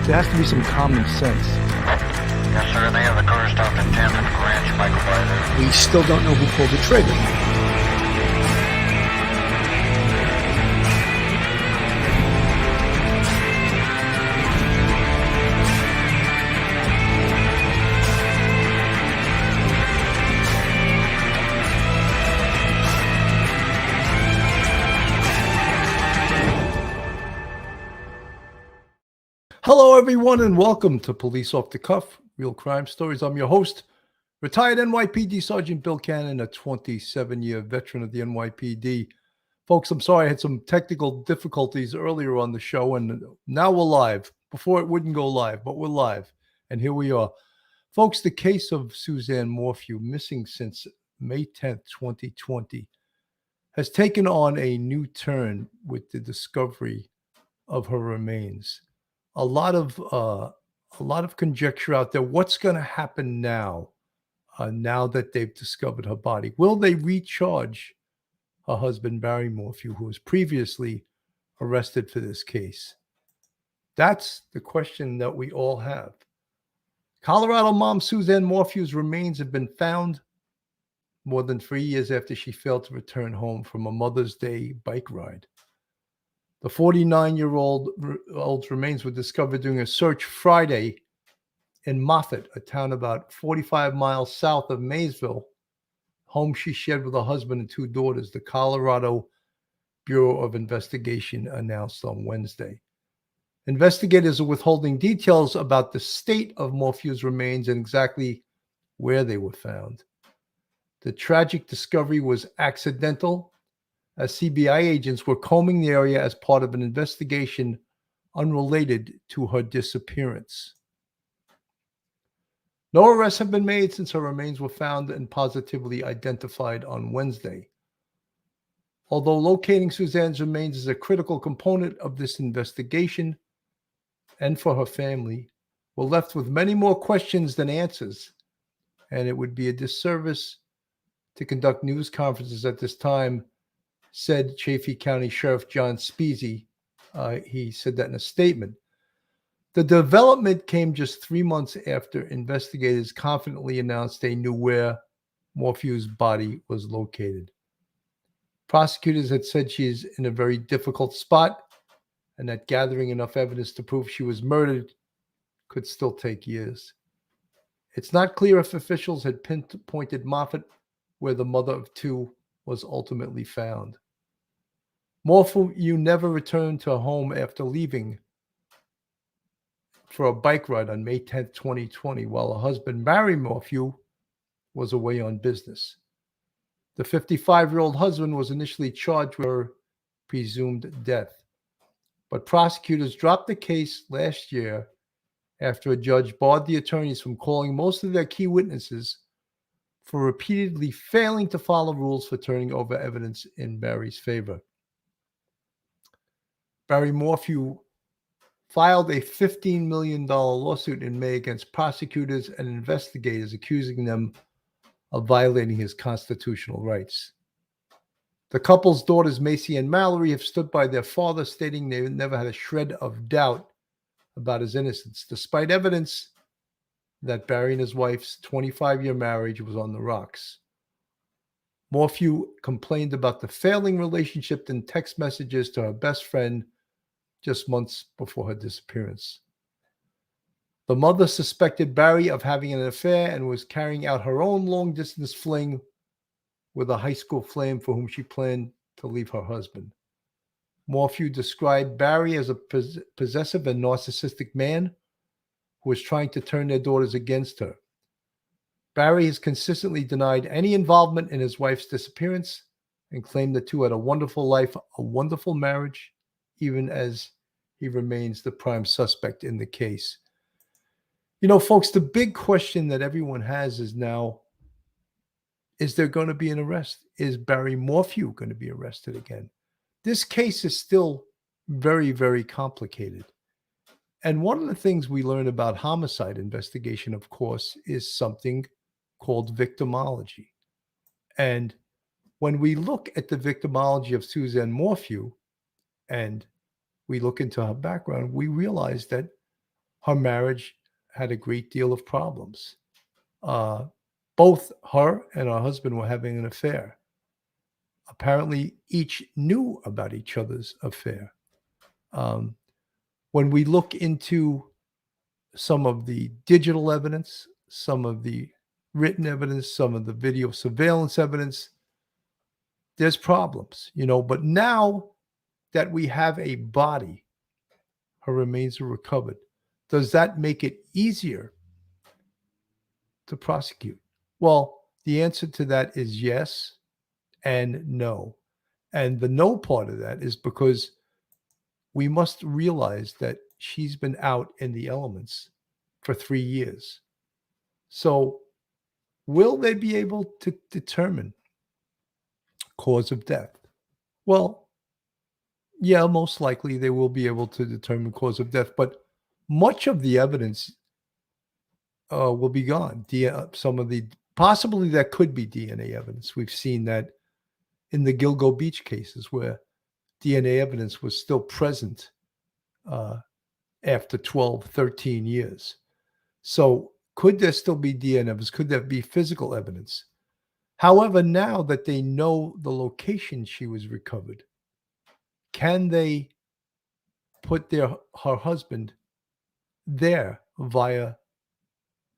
There has to be some common sense. Yes, sir. They have the car stopped at 10th and Ranch, Michael Byler. We still don't know who pulled the trigger. Hello, everyone, and welcome to Police Off the Cuff, Real Crime Stories. I'm your host, retired NYPD Sergeant Bill Cannon, a 27-year veteran of the NYPD. Folks, I'm sorry I had some technical difficulties earlier on the show, and now we're live. Before it wouldn't go live, but we're live, and here we are. Folks, the case of Suzanne Morphew, missing since May 10th, 2020, has taken on a new turn with the discovery of her remains. A lot of conjecture out there. What's going to happen now? Now that they've discovered her body, will they recharge her husband Barry Morphew, who was previously arrested for this case? That's the question that we all have. Colorado mom Suzanne Morphew's remains have been found more than 3 years after she failed to return home from a Mother's Day bike ride. The 49-year-old's remains were discovered during a search Friday in Moffett, a town about 45 miles south of Maysville, home she shared with her husband and two daughters, the Colorado Bureau of Investigation announced on Wednesday. Investigators are withholding details about the state of Morphew's remains and exactly where they were found. The tragic discovery was accidental, as CBI agents were combing the area as part of an investigation unrelated to her disappearance. No arrests have been made since her remains were found and positively identified on Wednesday. Although locating Suzanne's remains is a critical component of this investigation, and for her family, we're left with many more questions than answers, and it would be a disservice to conduct news conferences at this time, said Chaffee County Sheriff John Speasy. He said that in a statement. The development came just 3 months after investigators confidently announced they knew where Morphew's body was located. Prosecutors had said she is in a very difficult spot and that gathering enough evidence to prove she was murdered could still take years. It's not clear if officials had pinpointed Moffett, where the mother of two was ultimately found. Morphew never returned to her home after leaving for a bike ride on May 10th, 2020, while her husband, Barry Morphew, was away on business. The 55-year-old husband was initially charged with her presumed death, but prosecutors dropped the case last year after a judge barred the attorneys from calling most of their key witnesses for repeatedly failing to follow rules for turning over evidence in Barry's favor. Barry Morphew filed a $15 million lawsuit in May against prosecutors and investigators, accusing them of violating his constitutional rights. The couple's daughters, Macy and Mallory, have stood by their father, stating they never had a shred of doubt about his innocence, despite evidence that Barry and his wife's 25-year marriage was on the rocks. Morphew complained about the failing relationship in text messages to her best friend just months before her disappearance. The mother suspected Barry of having an affair and was carrying out her own long-distance fling with a high school flame for whom she planned to leave her husband. Morphew described Barry as a possessive and narcissistic man who was trying to turn their daughters against her. Barry has consistently denied any involvement in his wife's disappearance and claimed the two had a wonderful life, a wonderful marriage, even as he remains the prime suspect in the case. You know, folks, the big question that everyone has is now, is there going to be an arrest? Is Barry Morphew going to be arrested again? This case is still very, very complicated. And one of the things we learn about homicide investigation, of course, is something called victimology. And when we look at the victimology of Suzanne Morphew and we look into her background, we realize that her marriage had a great deal of problems. Both her and her husband were having an affair. Apparently, each knew about each other's affair. Um, when we look into some of the digital evidence, some of the written evidence, some of the video surveillance evidence, there's problems, but now that we have a body, her remains are recovered. Does that make it easier to prosecute? Well, the answer to that is yes and no. And the no part of that is because we must realize that she's been out in the elements for 3 years. So, will they be able to determine cause of death? Well, yeah, most likely they will be able to determine cause of death, but much of the evidence will be gone. Some of the possibly that could be DNA evidence. We've seen that in the Gilgo Beach cases where DNA evidence was still present after 12, 13 years. So could there still be DNA evidence? Could there be physical evidence? However, now that they know the location she was recovered, can they put her husband there via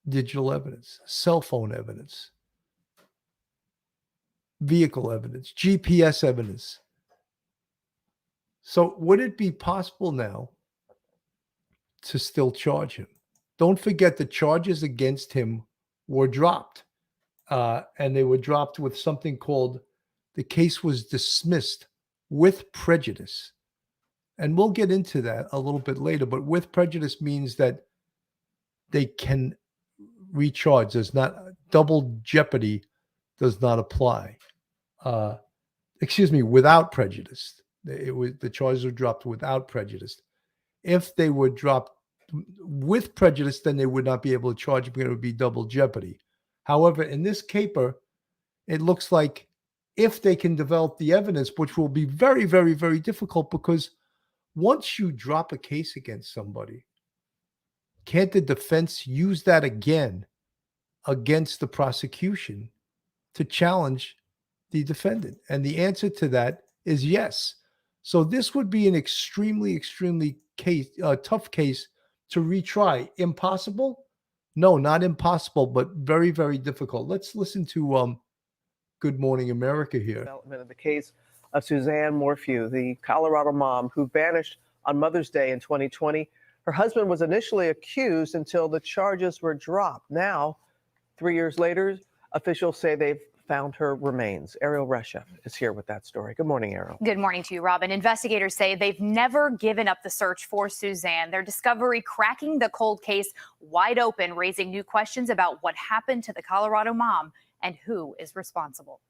digital evidence, cell phone evidence, vehicle evidence, GPS evidence? So would it be possible now to still charge him? Don't forget the charges against him were dropped. And they were dropped with something called the case was dismissed with prejudice. And we'll get into that a little bit later, but with prejudice means that they can recharge. There's not double jeopardy does not apply. Without prejudice. The charges were dropped without prejudice. If they were dropped with prejudice, then they would not be able to charge him because it would be double jeopardy. However, in this caper, it looks like if they can develop the evidence, which will be very, very, very difficult, because once you drop a case against somebody, can't the defense use that again against the prosecution to challenge the defendant? And the answer to that is yes. So this would be an extremely, extremely tough case to retry. Impossible? No, not impossible, but very, very difficult. Let's listen to Good Morning America here. Development of the case of Suzanne Morphew, the Colorado mom who vanished on Mother's Day in 2020. Her husband was initially accused until the charges were dropped. Now, 3 years later, officials say they've found her remains. Ariel Resha is here with that story. Good morning, Ariel. Good morning to you, Robin. Investigators say they've never given up the search for Suzanne. Their discovery cracking the cold case wide open, raising new questions about what happened to the Colorado mom and who is responsible.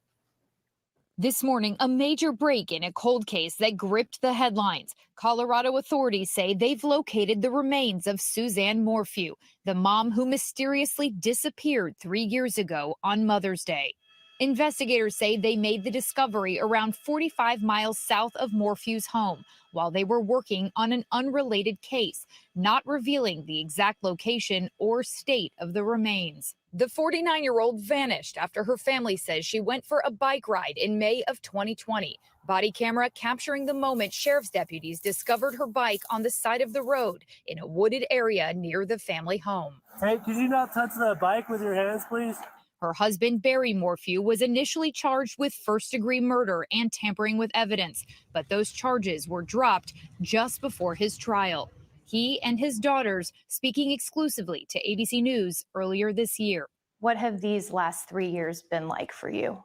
This morning, a major break in a cold case that gripped the headlines. Colorado authorities say they've located the remains of Suzanne Morphew, the mom who mysteriously disappeared 3 years ago on Mother's Day. Investigators say they made the discovery around 45 miles south of Morphew's home while they were working on an unrelated case, not revealing the exact location or state of the remains. The 49-year-old vanished after her family says she went for a bike ride in May of 2020. Body camera capturing the moment sheriff's deputies discovered her bike on the side of the road in a wooded area near the family home. Hey, could you not touch that bike with your hands, please? Her husband, Barry Morphew, was initially charged with first-degree murder and tampering with evidence, but those charges were dropped just before his trial. He and his daughters speaking exclusively to ABC News earlier this year. What have these last 3 years been like for you?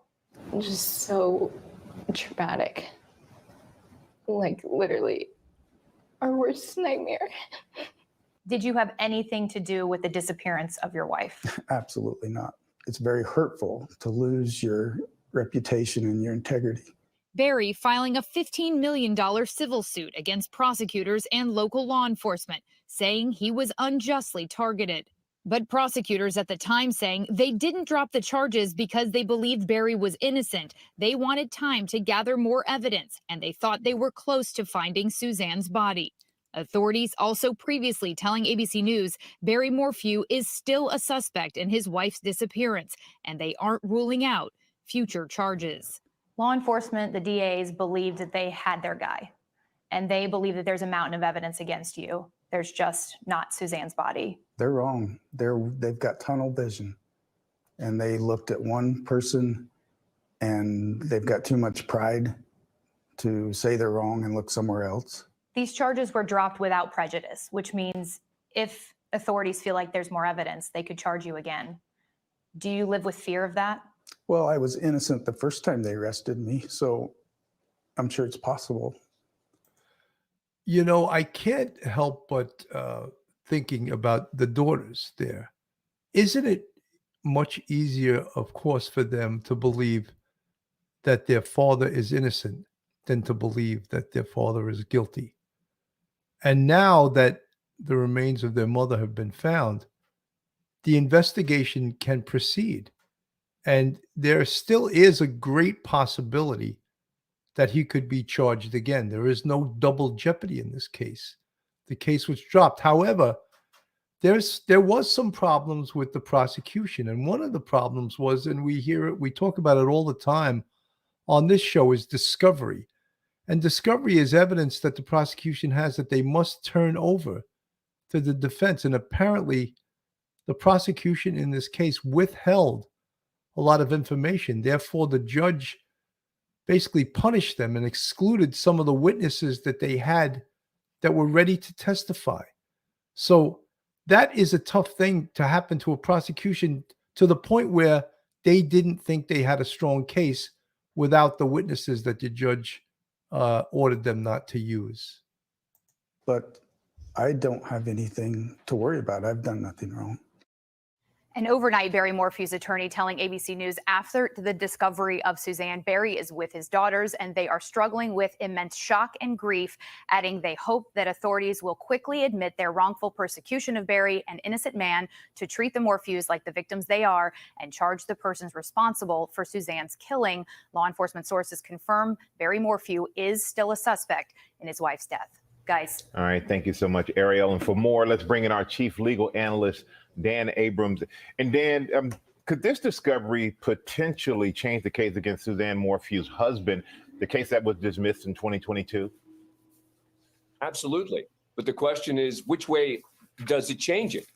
Just so traumatic. Like literally our worst nightmare. Did you have anything to do with the disappearance of your wife? Absolutely not. It's very hurtful to lose your reputation and your integrity. Barry filing a $15 million civil suit against prosecutors and local law enforcement, saying he was unjustly targeted. But prosecutors at the time saying they didn't drop the charges because they believed Barry was innocent. They wanted time to gather more evidence, and they thought they were close to finding Suzanne's body. Authorities also previously telling ABC News Barry Morphew is still a suspect in his wife's disappearance, and they aren't ruling out future charges. Law enforcement, the DAs, believed that they had their guy, and they believe that there's a mountain of evidence against you. There's just not Suzanne's body. They're wrong. They've got tunnel vision, and they looked at one person, and they've got too much pride to say they're wrong and look somewhere else. These charges were dropped without prejudice, which means if authorities feel like there's more evidence, they could charge you again. Do you live with fear of that? Well, I was innocent the first time they arrested me, so I'm sure it's possible. You know, I can't help but thinking about the daughters there. Isn't it much easier, of course, for them to believe that their father is innocent than to believe that their father is guilty? And now that the remains of their mother have been found, the investigation can proceed. And there still is a great possibility that he could be charged again. There is no double jeopardy in this case. The case was dropped. However, there was some problems with the prosecution. And one of the problems was, and we talk about it all the time on this show, is discovery. And discovery is evidence that the prosecution has that they must turn over to the defense. And apparently, the prosecution in this case withheld a lot of information. Therefore, the judge basically punished them and excluded some of the witnesses that they had that were ready to testify. So that is a tough thing to happen to a prosecution, to the point where they didn't think they had a strong case without the witnesses that the judge ordered them not to use. But I don't have anything to worry about. I've done nothing wrong. And overnight, Barry Morphew's attorney telling ABC News after the discovery of Suzanne, Barry is with his daughters and they are struggling with immense shock and grief, adding they hope that authorities will quickly admit their wrongful persecution of Barry, an innocent man, to treat the Morphews like the victims they are and charge the persons responsible for Suzanne's killing. Law enforcement sources confirm Barry Morphew is still a suspect in his wife's death. Guys. All right. Thank you so much, Ariel. And for more, let's bring in our chief legal analyst, Dan Abrams. And Dan, could this discovery potentially change the case against Suzanne Morphew's husband, the case that was dismissed in 2022? Absolutely. But the question is, which way does it change it?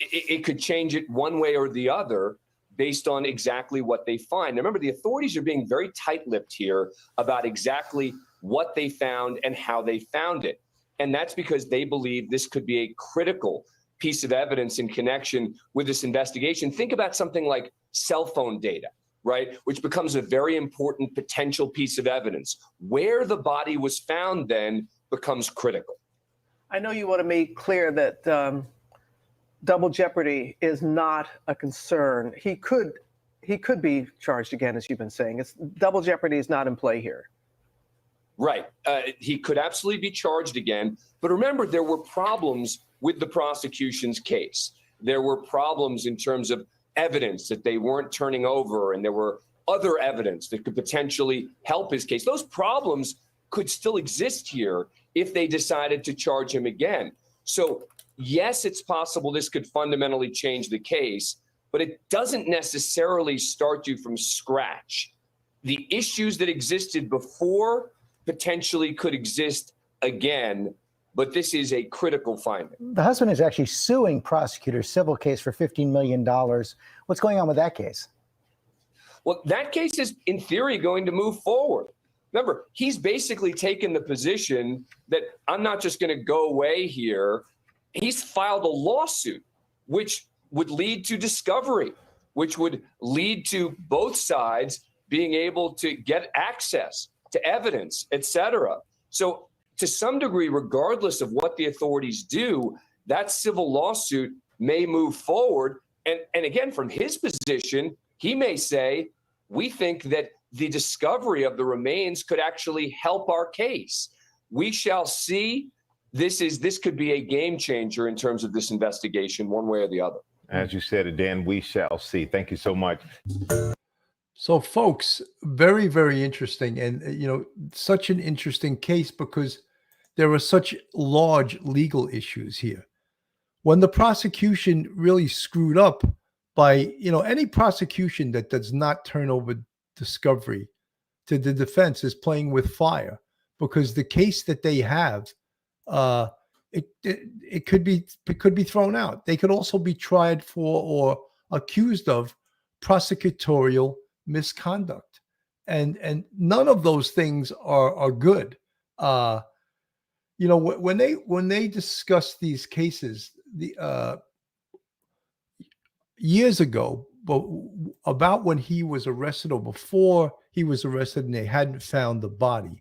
It could change it one way or the other based on exactly what they find. Now, remember, the authorities are being very tight-lipped here about exactly what they found and how they found it. And that's because they believe this could be a critical piece of evidence in connection with this investigation. Think about something like cell phone data, right? Which becomes a very important potential piece of evidence. Where the body was found then becomes critical. I know you want to make clear that double jeopardy is not a concern. He could be charged again, as you've been saying. Double jeopardy is not in play here. Right. He could absolutely be charged again. But remember, there were problems with the prosecution's case. There were problems in terms of evidence that they weren't turning over, and there were other evidence that could potentially help his case. Those problems could still exist here if they decided to charge him again. So, yes, it's possible this could fundamentally change the case, but it doesn't necessarily start you from scratch. The issues that existed before potentially could exist again, but this is a critical finding. The husband is actually suing prosecutors, civil case for $15 million. What's going on with that case? Well, that case is, in theory, going to move forward. Remember, he's basically taken the position that I'm not just going to go away here. He's filed a lawsuit, which would lead to discovery, which would lead to both sides being able to get access to evidence, et cetera. So to some degree, regardless of what the authorities do, that civil lawsuit may move forward. And again, from his position, he may say, we think that the discovery of the remains could actually help our case. We shall see. This could be a game changer in terms of this investigation, one way or the other. As you said, Dan, we shall see. Thank you so much. So, folks, very, very interesting. And, such an interesting case because there are such large legal issues here. When the prosecution really screwed up by, any prosecution that does not turn over discovery to the defense is playing with fire, because the case that they have, it could be thrown out. They could also be tried for or accused of prosecutorial misconduct, and none of those things are good. When they discuss these cases, years ago, but about when he was arrested or before he was arrested and they hadn't found the body,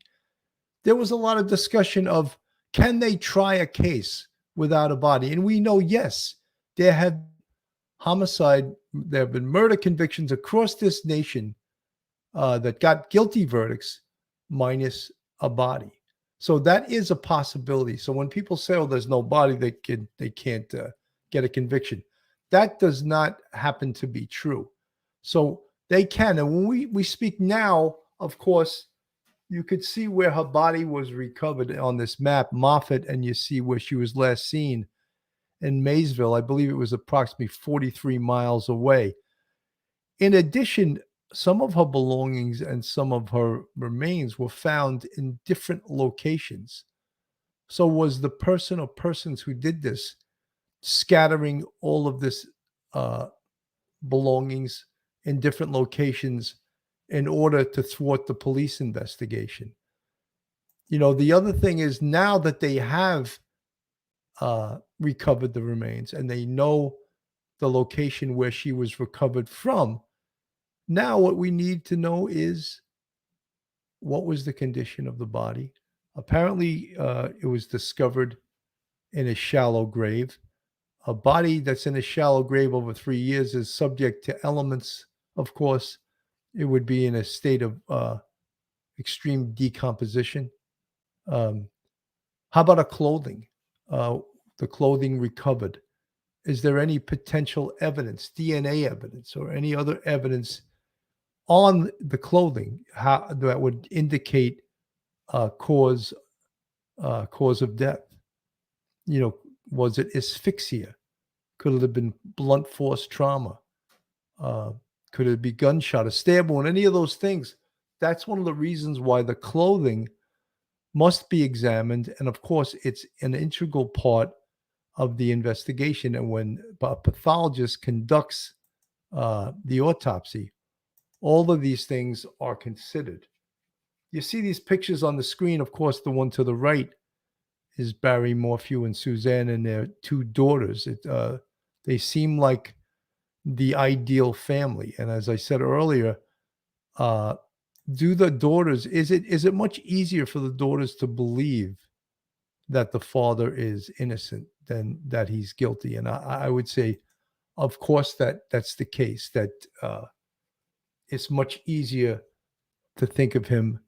there was a lot of discussion of, can they try a case without a body? And we know, yes, there have been murder convictions across this nation that got guilty verdicts minus a body. So that is a possibility. So when people say, "Oh, there's no body," they can't get a conviction. That does not happen to be true. So they can. And when we speak now, of course, you could see where her body was recovered on this map, Moffett, and you see where she was last seen in Maysville. I believe it was approximately 43 miles away. In addition, some of her belongings and some of her remains were found in different locations. So was the person or persons who did this scattering all of this belongings in different locations in order to thwart the police investigation? The other thing is, now that they have recovered the remains and they know the location where she was recovered from, now what we need to know is, what was the condition of the body? Apparently, it was discovered in a shallow grave. A body that's in a shallow grave over 3 years is subject to elements. Of course, it would be in a state of extreme decomposition. How about clothing? The clothing recovered. Is there any potential evidence, DNA evidence, or any other evidence on the clothing that would indicate cause of death? Was it asphyxia? Could it have been blunt force trauma? Could it be gunshot, a stab wound, any of those things? That's one of the reasons why the clothing must be examined. And of course, it's an integral part of the investigation. And when a pathologist conducts the autopsy, all of these things are considered. You see these pictures on the screen. Of course, the one to the right is Barry Morphew and Suzanne and their two daughters. They seem like the ideal family. And as I said earlier, is it much easier for the daughters to believe that the father is innocent than that he's guilty? And I would say, of course, that's the case, that it's much easier to think of him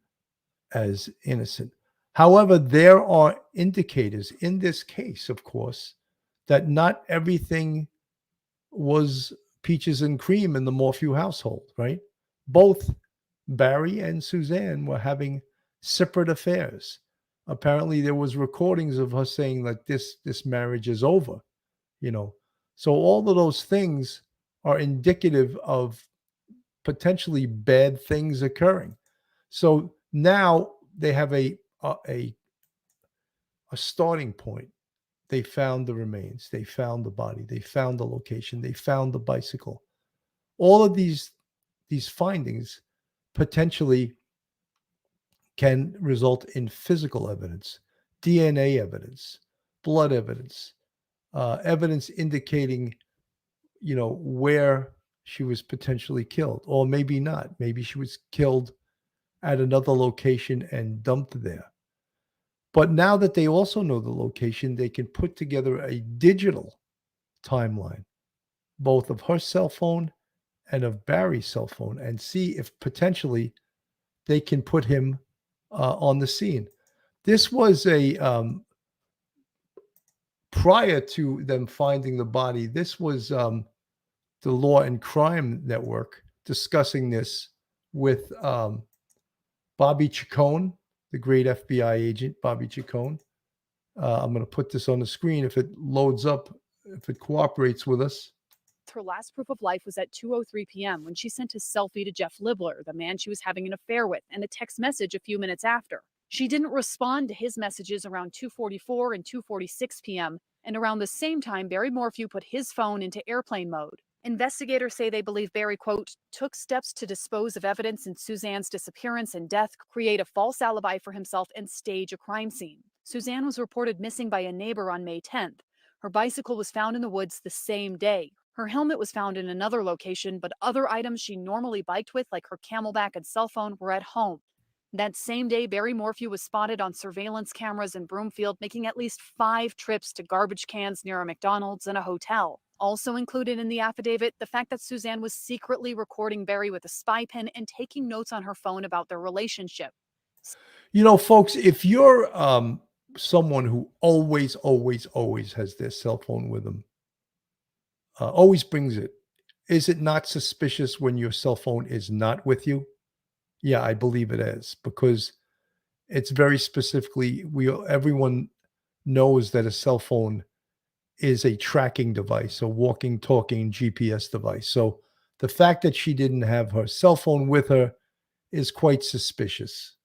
as innocent. However, there are indicators in this case, of course, that not everything was peaches and cream in the Morphew household, right? Both Barry and Suzanne were having separate affairs. Apparently, there was recordings of her saying that this marriage is over, So all of those things are indicative of potentially bad things occurring. So now they have a starting point. They found the remains. They found the body. They found the location. They found the bicycle. All of these findings potentially can result in physical evidence, DNA evidence, blood evidence, evidence indicating, where she was potentially killed, or maybe not. Maybe she was killed at another location and dumped there. But now that they also know the location, they can put together a digital timeline, both of her cell phone and of Barry's cell phone, and see if potentially they can put him on the scene. This was prior to them finding the body. This was the Law and Crime Network discussing this with Bobby Chacon, the great FBI agent, Bobby Chacon. I'm going to put this on the screen if it loads up, if it cooperates with us. Her last proof of life was at 2:03 p.m. when she sent a selfie to Jeff Libler, the man she was having an affair with, and a text message a few minutes after. She didn't respond to his messages around 2:44 and 2:46 p.m., and around the same time, Barry Morphew put his phone into airplane mode. Investigators say they believe Barry, quote, took steps to dispose of evidence in Suzanne's disappearance and death, create a false alibi for himself, and stage a crime scene. Suzanne was reported missing by a neighbor on May 10th. Her bicycle was found in the woods the same day. Her helmet was found in another location, but other items she normally biked with, like her Camelback and cell phone, were at home. That same day, Barry Morphew was spotted on surveillance cameras in Broomfield, making at least 5 trips to garbage cans near a McDonald's and a hotel. Also included in the affidavit, the fact that Suzanne was secretly recording Barry with a spy pen and taking notes on her phone about their relationship. You know, folks, if you're someone who always has their cell phone with them, always brings it, is it not suspicious when your cell phone is not with you? Yeah, I believe it is, because it's very specifically, everyone knows that a cell phone is a tracking device, a walking, talking GPS device. So the fact that she didn't have her cell phone with her is quite suspicious.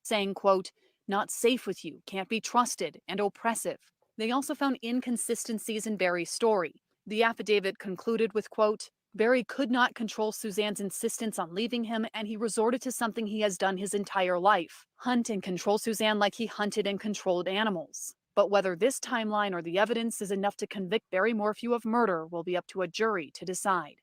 Saying, quote, not safe with you, can't be trusted, and oppressive. They also found inconsistencies in Barry's story. The affidavit concluded with, quote, Barry could not control Suzanne's insistence on leaving him, and he resorted to something he has done his entire life, hunt and control Suzanne like he hunted and controlled animals. But whether this timeline or the evidence is enough to convict Barry Morphew of murder will be up to a jury to decide.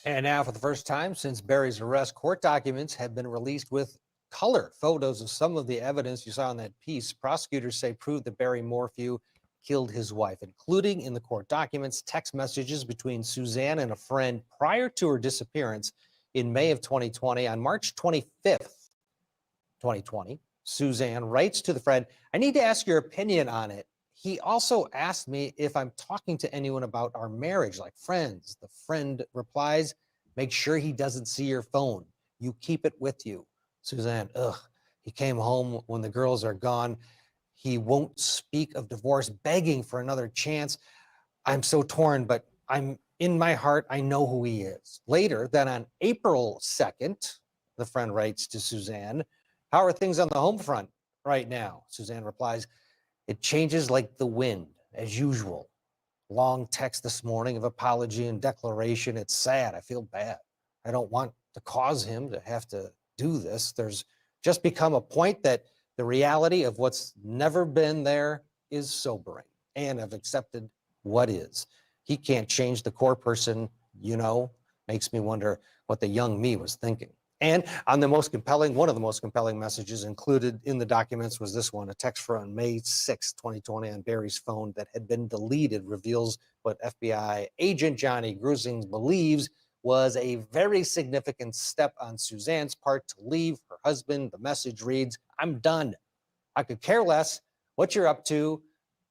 And now, for the first time since Barry's arrest, court documents have been released with color photos of some of the evidence you saw in that piece. Prosecutors say proved that Barry Morphew killed his wife, including in the court documents text messages between Suzanne and a friend prior to her disappearance in May of 2020. On March 25th, 2020, Suzanne writes to the friend, I need to ask your opinion on it. He also asked me if I'm talking to anyone about our marriage, like friends. The friend replies, make sure he doesn't see your phone. You keep it with you. Suzanne, he came home when the girls are gone. He won't speak of divorce, begging for another chance. I'm so torn, but I'm in my heart, I know who he is. Later, then on April 2nd, the friend writes to Suzanne, how are things on the home front right now? Suzanne replies, it changes like the wind, as usual. Long text this morning of apology and declaration. It's sad. I feel bad. I don't want to cause him to have to do this. There's just become a point that the reality of what's never been there is sobering, and I've accepted what is. He can't change the core person, makes me wonder what the young me was thinking. And on one of the most compelling messages included in the documents was this one, a text from May 6, 2020 on Barry's phone that had been deleted, reveals what FBI agent Johnny Grusing believes was a very significant step on Suzanne's part to leave her husband. The message reads, I'm done. I could care less what you're up to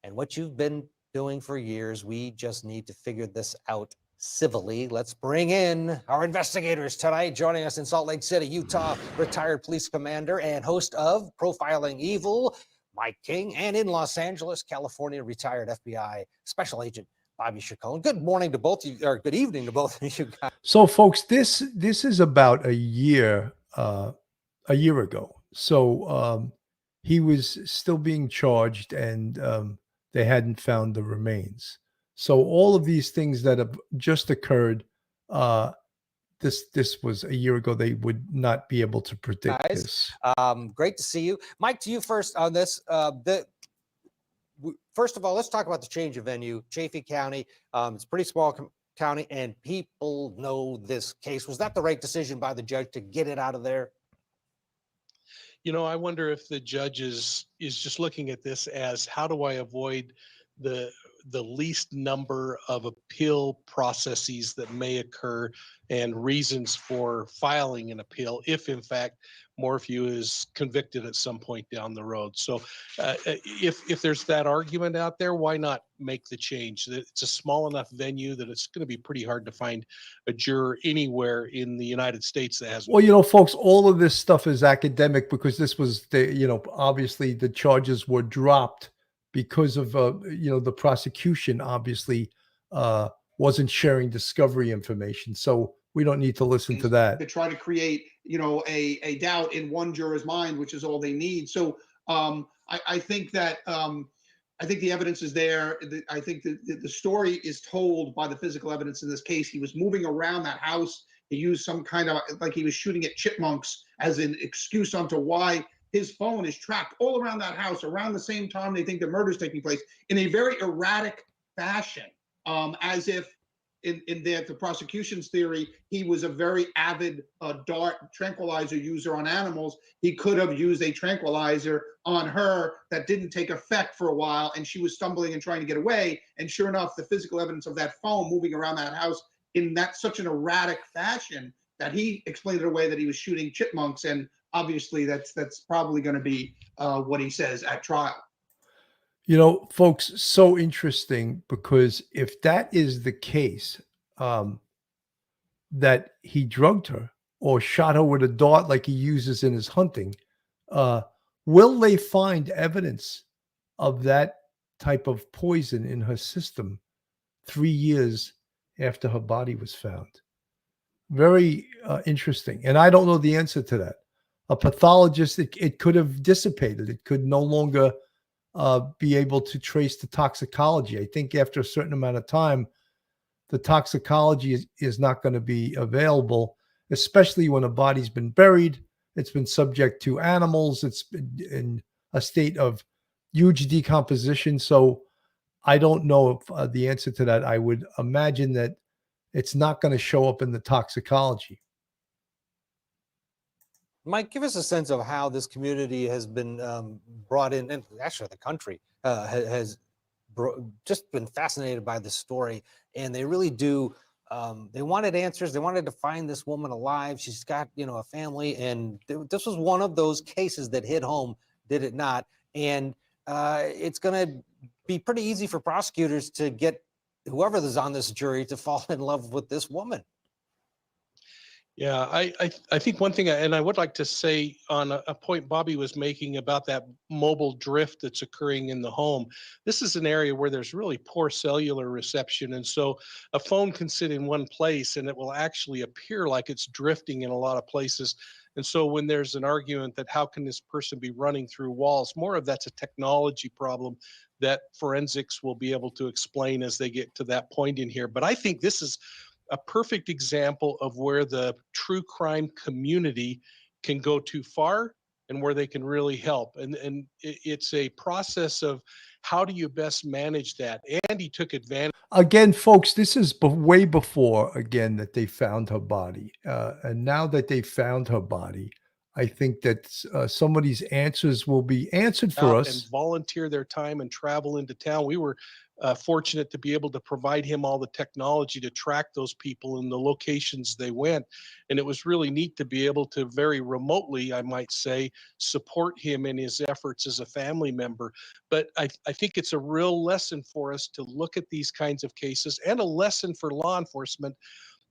and what you've been doing for years. We just need to figure this out civilly. Let's bring in our investigators tonight. Joining us in Salt Lake City, Utah, retired police commander and host of Profiling Evil, Mike King, and in Los Angeles, California, retired FBI Special Agent Bobby Chacon. Good morning to both of you, or good evening to both of you guys. So, folks, this is about a year ago. So he was still being charged, and they hadn't found the remains. So all of these things that have just occurred, this was a year ago. They would not be able to predict this. Great to see you, Mike. To you first on this. First of all, let's talk about the change of venue. Chaffee County, it's a pretty small county, and people know this case. Was that the right decision by the judge to get it out of there? I wonder if the judge is just looking at this as, how do I avoid the the least number of appeal processes that may occur and reasons for filing an appeal if in fact Morphew is convicted at some point down the road. So if there's that argument out there, why not make the change? It's a small enough venue that it's going to be pretty hard to find a juror anywhere in the United States that has. Well, you know, folks, all of this stuff is academic because this was the, you know, obviously the charges were dropped because of, you know, the prosecution obviously wasn't sharing discovery information. So we don't need to listen to that. To try to create, you know, a doubt in one juror's mind, which is all they need. So I think that I think the evidence is there. I think the story is told by the physical evidence in this case. He was moving around that house. He used some kind of, like he was shooting at chipmunks as an excuse onto why his phone is tracked all around that house around the same time they think the murder is taking place in a very erratic fashion, as if in the prosecution's theory, he was a very avid dart tranquilizer user on animals. He could have used a tranquilizer on her that didn't take effect for a while, and she was stumbling and trying to get away. And sure enough, the physical evidence of that phone moving around that house in that such an erratic fashion that he explained it away that he was shooting chipmunks. And obviously, that's probably going to be what he says at trial. You know, folks, so interesting because if that is the case, that he drugged her or shot her with a dart like he uses in his hunting, will they find evidence of that type of poison in her system 3 years after her body was found? Very interesting. And I don't know the answer to that. A pathologist, it could have dissipated. It could no longer be able to trace the toxicology. I think after a certain amount of time, the toxicology is not going to be available, especially when a body's been buried. It's been subject to animals. It's been in a state of huge decomposition. So I don't know if the answer to that. I would imagine that it's not going to show up in the toxicology. Mike, give us a sense of how this community has been brought in, and actually the country has just been fascinated by this story. And they really do, they wanted answers. They wanted to find this woman alive. She's got, you know, a family. And this was one of those cases that hit home, did it not? And it's going to be pretty easy for prosecutors to get whoever is on this jury to fall in love with this woman. Yeah, I think one thing, and I would like to say on a point Bobby was making about that mobile drift that's occurring in the home. This is an area where there's really poor cellular reception. And so a phone can sit in one place and it will actually appear like it's drifting in a lot of places. And so when there's an argument that how can this person be running through walls, more of that's a technology problem that forensics will be able to explain as they get to that point in here. But I think this is a perfect example of where the true crime community can go too far and where they can really help. And it's a process of how do you best manage that? Andy took advantage. Again, folks, this is way before, again, that they found her body. And now that they found her body, I think that some of these answers will be answered for us. And volunteer their time and travel into town. We were fortunate to be able to provide him all the technology to track those people in the locations they went. And it was really neat to be able to very remotely, I might say, support him in his efforts as a family member. But I think it's a real lesson for us to look at these kinds of cases, and a lesson for law enforcement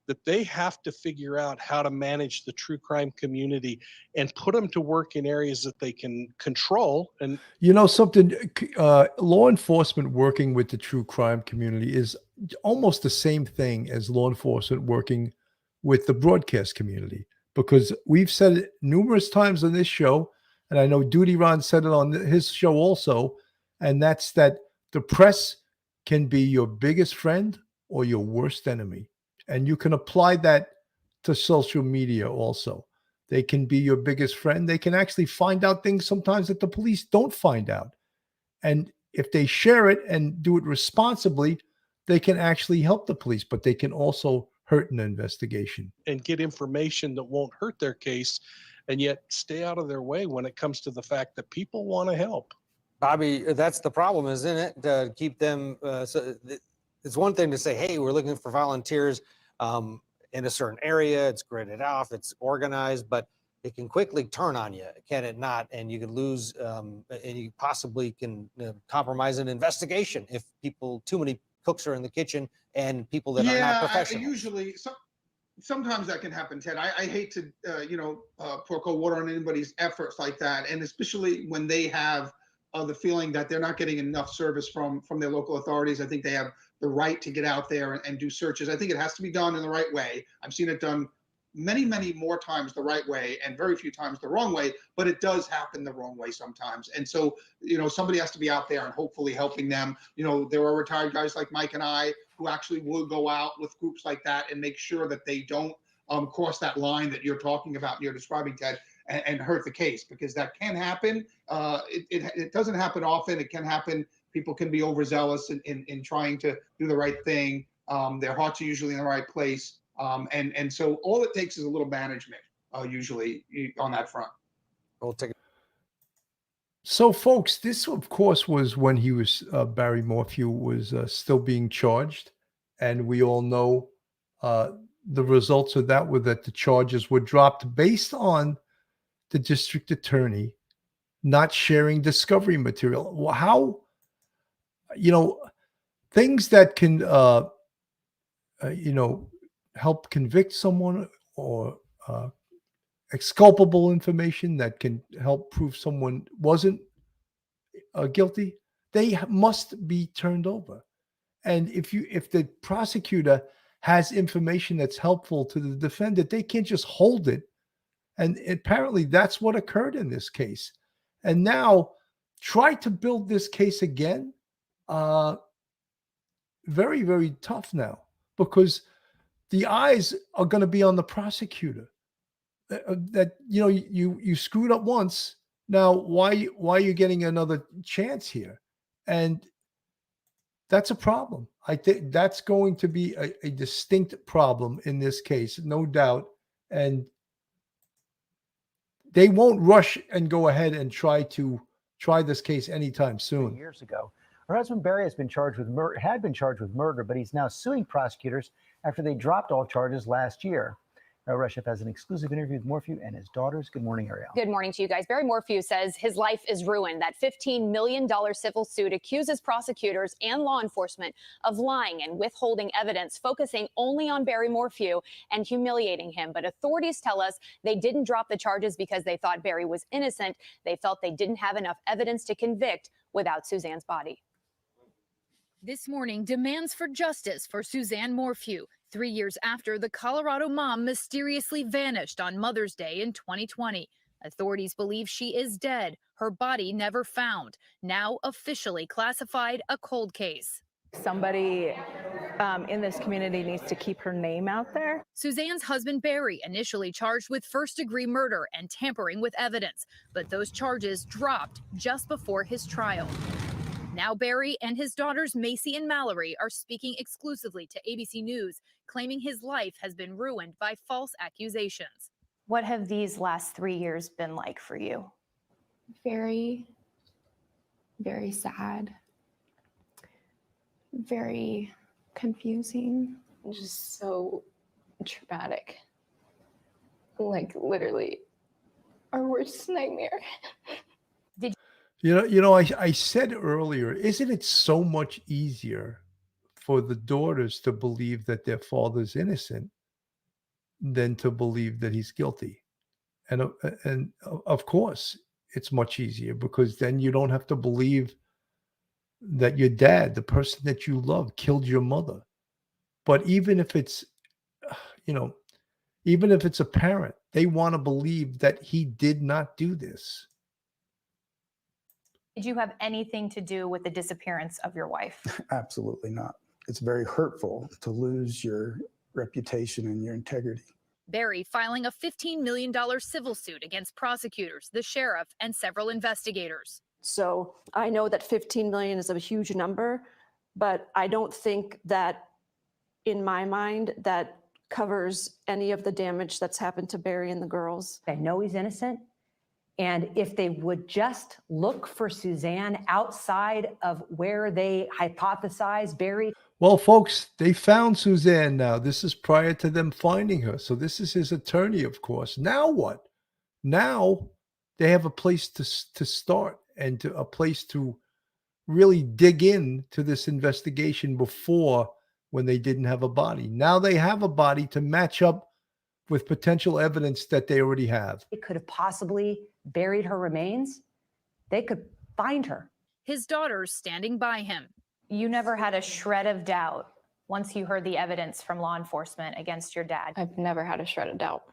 that they have to figure out how to manage the true crime community and put them to work in areas that they can control. And you know something, law enforcement working with the true crime community is almost the same thing as law enforcement working with the broadcast community, because we've said it numerous times on this show, and I know Duty Ron said it on his show also, and that's that the press can be your biggest friend or your worst enemy. And you can apply that to social media also. They can be your biggest friend. They can actually find out things sometimes that the police don't find out. And if they share it and do it responsibly, they can actually help the police, but they can also hurt an investigation. And get information that won't hurt their case, and yet stay out of their way when it comes to the fact that people want to help. Bobby, that's the problem, isn't it? To keep them, it's one thing to say, hey, we're looking for volunteers in a certain area, it's gridded off, it's organized, but it can quickly turn on you, can it not? And you can lose, and you possibly can compromise an investigation if too many cooks are in the kitchen and people that are not professional. Usually, sometimes that can happen, Ted. I hate to, pour cold water on anybody's efforts like that, and especially when they have the feeling that they're not getting enough service from their local authorities. I think they have the right to get out there and do searches. I think it has to be done in the right way. I've seen it done many, many more times the right way and very few times the wrong way, but it does happen the wrong way sometimes. And so, somebody has to be out there and hopefully helping them. There are retired guys like Mike and I who actually will go out with groups like that and make sure that they don't cross that line that you're talking about and you're describing, Ted, and hurt the case, because that can happen. It doesn't happen often. It can happen. People can be overzealous in trying to do the right thing. Their hearts are usually in the right place. And so all it takes is a little management, usually on that front. We'll take it. So, folks, this, of course, was when he was Barry Morphew was still being charged, and we all know the results of that were that the charges were dropped based on the district attorney not sharing discovery material. Well, how, things that can, help convict someone, or exculpable information that can help prove someone wasn't guilty, they must be turned over. And if the prosecutor has information that's helpful to the defendant, they can't just hold it. And apparently that's what occurred in this case. And now try to build this case again. Very, very tough now, because the eyes are going to be on the prosecutor. That you screwed up once. Now why are you getting another chance here? And that's a problem. I think that's going to be a distinct problem in this case, no doubt. And they won't rush and go ahead and try this case anytime soon. Years ago, her husband Barry had been charged with murder, but he's now suing prosecutors after they dropped all charges last year. Reshef has an exclusive interview with Morphew and his daughters. Good morning, Ariel. Good morning to you guys. Barry Morphew says his life is ruined. That $15 million civil suit accuses prosecutors and law enforcement of lying and withholding evidence, focusing only on Barry Morphew and humiliating him. But authorities tell us they didn't drop the charges because they thought Barry was innocent. They felt they didn't have enough evidence to convict without Suzanne's body. This morning, demands for justice for Suzanne Morphew, 3 years after the Colorado mom mysteriously vanished on Mother's Day in 2020. Authorities believe she is dead, her body never found, now officially classified a cold case. Somebody in this community needs to keep her name out there. Suzanne's husband, Barry, initially charged with first-degree murder and tampering with evidence, but those charges dropped just before his trial. Now Barry and his daughters Macy and Mallory are speaking exclusively to ABC News, claiming his life has been ruined by false accusations. What have these last 3 years been like for you? Very, very sad. Very confusing. Just so traumatic. Like literally our worst nightmare. I said earlier, isn't it so much easier for the daughters to believe that their father's innocent than to believe that he's guilty? And of course, it's much easier, because then you don't have to believe that your dad, the person that you love, killed your mother. But even if it's, even if it's a parent, they want to believe that he did not do this. Did you have anything to do with the disappearance of your wife? Absolutely not. It's very hurtful to lose your reputation and your integrity. Barry filing a $15 million civil suit against prosecutors, the sheriff, and several investigators. So I know that 15 million is a huge number, but I don't think that, in my mind, that covers any of the damage that's happened to Barry and the girls. I know he's innocent, And if they would just look for Suzanne outside of where they hypothesize Barry. Well, folks, they found Suzanne now. This is prior to them finding her. So this is his attorney, of course. Now what? Now they have a place to start and a place to really dig in to this investigation before, when they didn't have a body. Now they have a body to match up with potential evidence that they already have. They could have possibly buried her remains. They could find her. His daughter's standing by him. You never had a shred of doubt once you heard the evidence from law enforcement against your dad. I've never had a shred of doubt.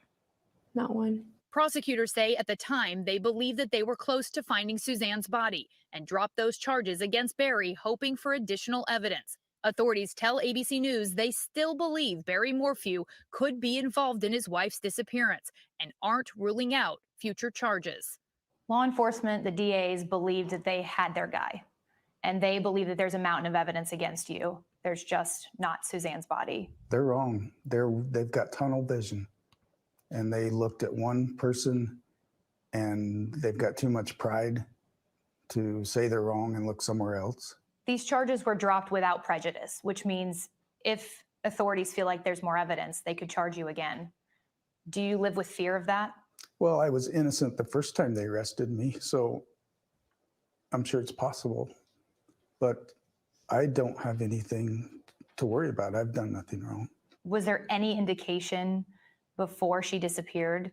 Not one. Prosecutors say at the time they believed that they were close to finding Suzanne's body and dropped those charges against Barry, hoping for additional evidence. Authorities tell ABC News they still believe Barry Morphew could be involved in his wife's disappearance and aren't ruling out future charges. Law enforcement, the DAs, believed that they had their guy, and they believe that there's a mountain of evidence against you. There's just not Suzanne's body. They're wrong. They've got tunnel vision, and they looked at one person, and they've got too much pride to say they're wrong and look somewhere else. These charges were dropped without prejudice, which means if authorities feel like there's more evidence, they could charge you again. Do you live with fear of that? Well, I was innocent the first time they arrested me, so I'm sure it's possible. But I don't have anything to worry about. I've done nothing wrong. Was there any indication before she disappeared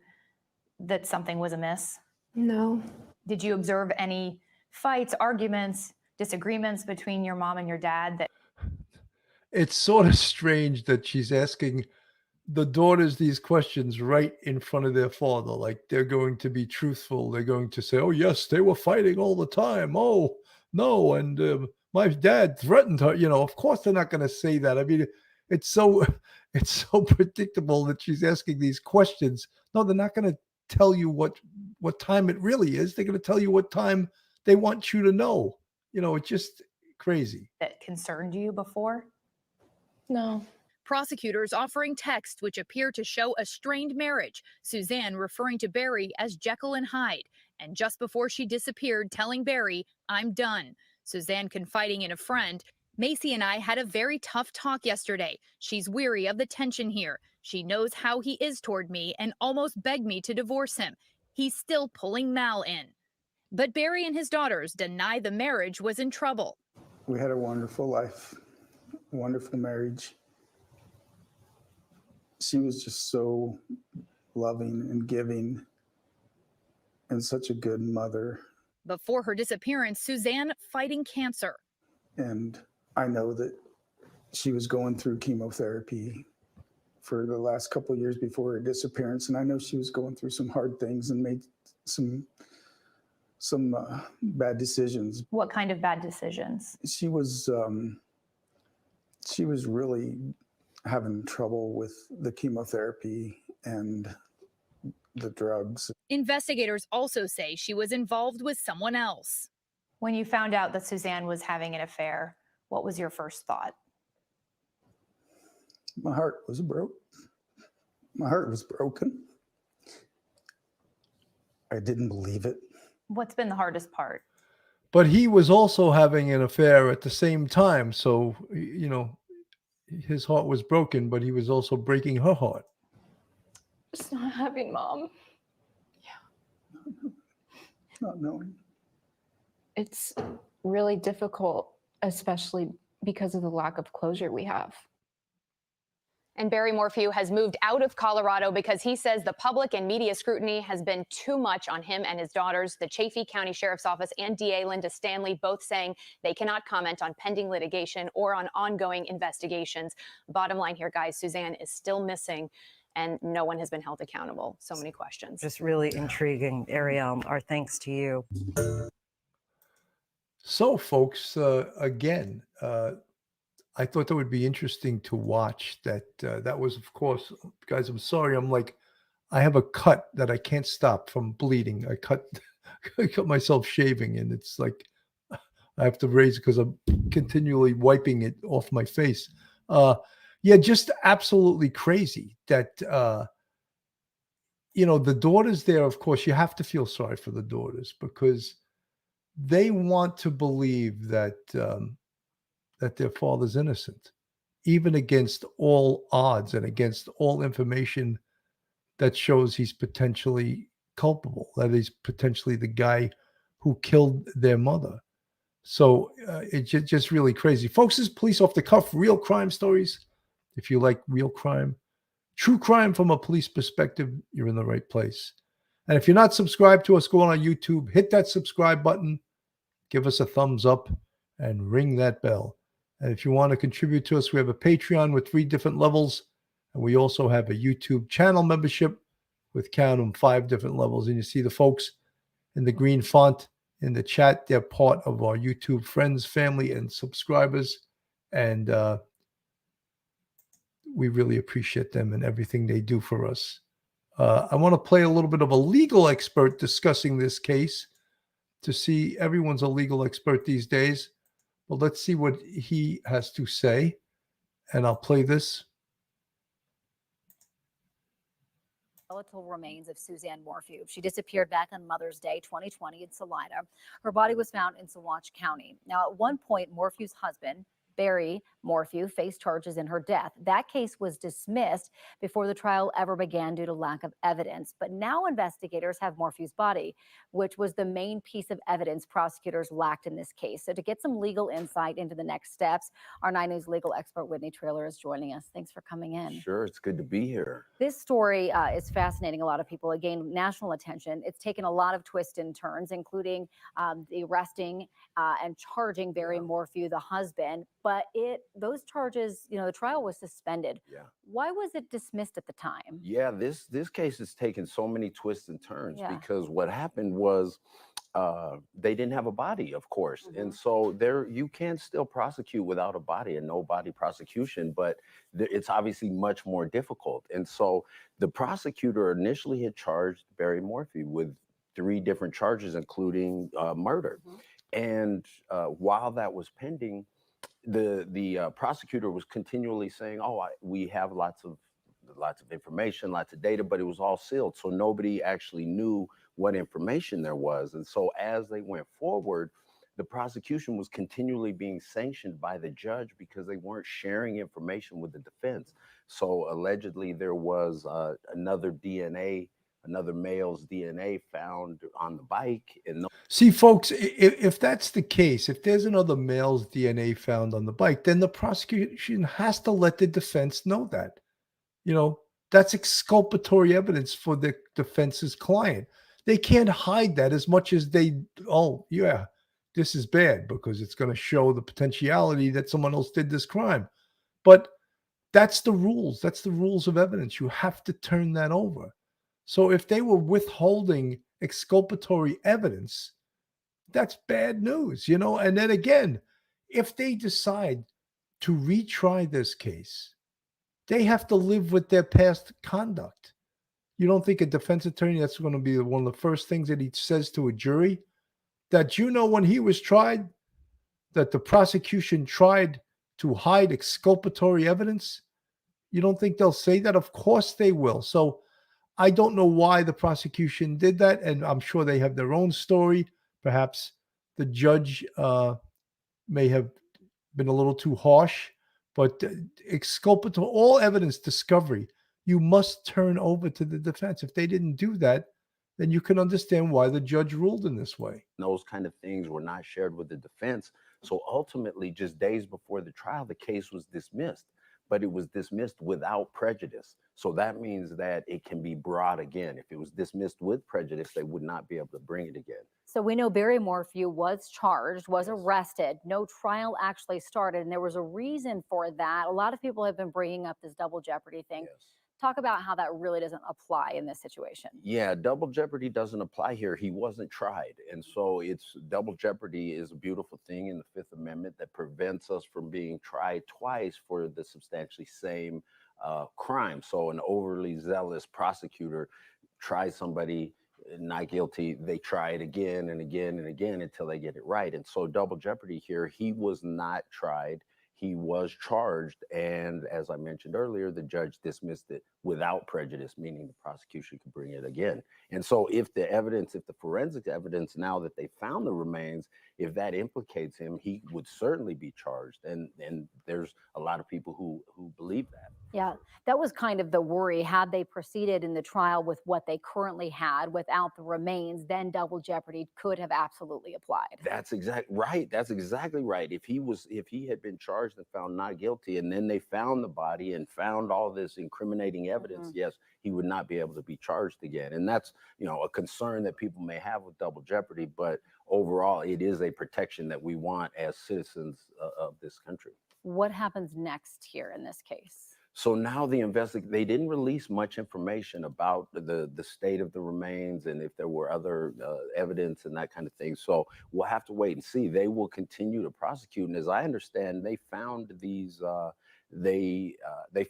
that something was amiss? No. Did you observe any fights, arguments, disagreements between your mom and your dad? That It's sort of strange that she's asking the daughters these questions right in front of their father. Like they're going to be truthful. They're going to say, oh, yes, they were fighting all the time. Oh, no. And my dad threatened her. You know, of course they're not going to say that. I mean, it's so predictable that she's asking these questions. No, they're not going to tell you what time it really is. They're going to tell you what time they want you to know. You know, it's just crazy. that concerned you before? No. Prosecutors offering texts which appear to show a strained marriage, Suzanne referring to Barry as Jekyll and Hyde, and just before she disappeared telling Barry, I'm done. Suzanne confiding in a friend, Macy and I had a very tough talk yesterday. She's weary of the tension here. She knows how he is toward me and almost begged me to divorce him. He's still pulling Mal in. But Barry and his daughters deny the marriage was in trouble. We had a wonderful life, wonderful marriage. She was just so loving and giving and such a good mother. Before her disappearance, Suzanne fighting cancer. And I know that she was going through chemotherapy for the last couple of years before her disappearance. And I know she was going through some hard things and made some bad decisions. What kind of bad decisions? She was really having trouble with the chemotherapy and the drugs. Investigators also say she was involved with someone else. When you found out that Suzanne was having an affair, what was your first thought? My heart was broke. My heart was broken. I didn't believe it. What's been the hardest part? But he was also having an affair at the same time. So, you know, his heart was broken, but he was also breaking her heart. Just not having mom. Not knowing. It's really difficult, especially because of the lack of closure we have. And Barry Morphew has moved out of Colorado because he says the public and media scrutiny has been too much on him and his daughters. The Chaffee County Sheriff's Office and DA Linda Stanley both saying they cannot comment on pending litigation or on ongoing investigations. Bottom line here, guys, Suzanne is still missing and no one has been held accountable. So many questions. Just really intriguing, Ariel. Our thanks to you. So, folks, again, I thought that would be interesting to watch. That was, of course, guys, I'm sorry. I'm like, I have a cut that I can't stop from bleeding. I cut myself shaving, and it's like I have to raise it because I'm continually wiping it off my face. Yeah, just absolutely crazy that the daughters there, of course, you have to feel sorry for the daughters because they want to believe that that their father's innocent, even against all odds and against all information that shows he's potentially culpable, that he's potentially the guy who killed their mother. So it's just really crazy. Folks, this is Police Off the Cuff, real crime stories. If you like real crime, true crime from a police perspective, you're in the right place. And if you're not subscribed to us, go on our YouTube, hit that subscribe button, give us a thumbs up, and ring that bell. And if you want to contribute to us, we have a Patreon with 3 different levels. And we also have a YouTube channel membership with, count them, 5 different levels. And you see the folks in the green font in the chat. They're part of our YouTube friends, family, and subscribers. And we really appreciate them and everything they do for us. I want to play a little bit of a legal expert discussing this case to see everyone's a legal expert these days. But let's see what he has to say. And I'll play this. Skeletal remains of Suzanne Morphew. She disappeared back on Mother's Day 2020 in Salida. Her body was found in Saguache County. Now, at one point, Morphew's husband, Barry Morphew, faced charges in her death. That case was dismissed before the trial ever began due to lack of evidence. But now investigators have Morphew's body, which was the main piece of evidence prosecutors lacked in this case. So to get some legal insight into the next steps, our 9 News legal expert Whitney Trailer is joining us. Thanks for coming in. Sure, it's good to be here. This story is fascinating a lot of people. It gained national attention. It's taken a lot of twists and turns, including the arresting and charging Barry Morphew, the husband. But those charges, the trial was suspended. Yeah. Why was it dismissed at the time? Yeah, this case has taken so many twists and turns because what happened was they didn't have a body, of course. And so you can still prosecute without a body, and no body prosecution, but it's obviously much more difficult. And so the prosecutor initially had charged Barry Morphew with 3 different charges, including murder. And while that was pending, the prosecutor was continually saying, we have lots of information, lots of data, but it was all sealed. So nobody actually knew what information there was. And so as they went forward, the prosecution was continually being sanctioned by the judge because they weren't sharing information with the defense. So allegedly there was another male's DNA found on the bike. And See, folks, if that's the case, if there's another male's DNA found on the bike, then the prosecution has to let the defense know that. That's exculpatory evidence for the defense's client. They can't hide that as much as this is bad because it's going to show the potentiality that someone else did this crime. But that's the rules. That's the rules of evidence. You have to turn that over. So if they were withholding exculpatory evidence, that's bad news, And then again, if they decide to retry this case, they have to live with their past conduct. You don't think a defense attorney, that's going to be one of the first things that he says to a jury? That when he was tried, that the prosecution tried to hide exculpatory evidence? You don't think they'll say that? Of course they will. So I don't know why the prosecution did that, and I'm sure they have their own story. Perhaps the judge may have been a little too harsh, but exculpatory, all evidence discovery, you must turn over to the defense. If they didn't do that, then you can understand why the judge ruled in this way. Those kind of things were not shared with the defense. So ultimately, just days before the trial, the case was dismissed, but it was dismissed without prejudice. So that means that it can be brought again. If it was dismissed with prejudice, they would not be able to bring it again. So we know Barry Morphew was charged, was arrested. No trial actually started, and there was a reason for that. A lot of people have been bringing up this double jeopardy thing. Talk about how that really doesn't apply in this situation. Yeah, double jeopardy doesn't apply here. He wasn't tried. And so double jeopardy is a beautiful thing in the Fifth Amendment that prevents us from being tried twice for the substantially same crime. So an overly zealous prosecutor tries somebody not guilty, they try it again and again and again until they get it right. And so double jeopardy here, he was not tried. He was charged, and as I mentioned earlier, the judge dismissed it without prejudice, meaning the prosecution could bring it again. And so if the evidence, if the forensic evidence, now that they found the remains, if that implicates him, he would certainly be charged. And there's a lot of people who believe that. Yeah, that was kind of the worry. Had they proceeded in the trial with what they currently had without the remains, then double jeopardy could have absolutely applied. That's exactly right. That's exactly right. If he had been charged and found not guilty, and then they found the body and found all this incriminating evidence, yes, he would not be able to be charged again. And that's, a concern that people may have with double jeopardy, but overall, it is a protection that we want as citizens of this country. What happens next here in this case? So now they didn't release much information about the state of the remains and if there were other evidence and that kind of thing. So we'll have to wait and see. They will continue to prosecute. And as I understand, they found these, they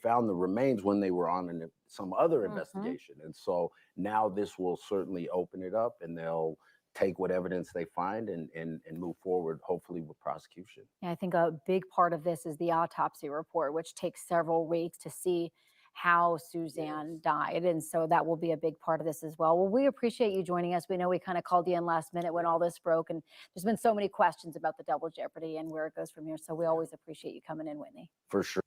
found the remains when they were on some other investigation. And so now this will certainly open it up, and they'll take what evidence they find and move forward, hopefully with prosecution. Yeah, I think a big part of this is the autopsy report, which takes several weeks to see how Suzanne died. And so that will be a big part of this as well. Well, we appreciate you joining us. We know we kind of called you in last minute when all this broke, and there's been so many questions about the double jeopardy and where it goes from here. So we always appreciate you coming in, Whitney. For sure.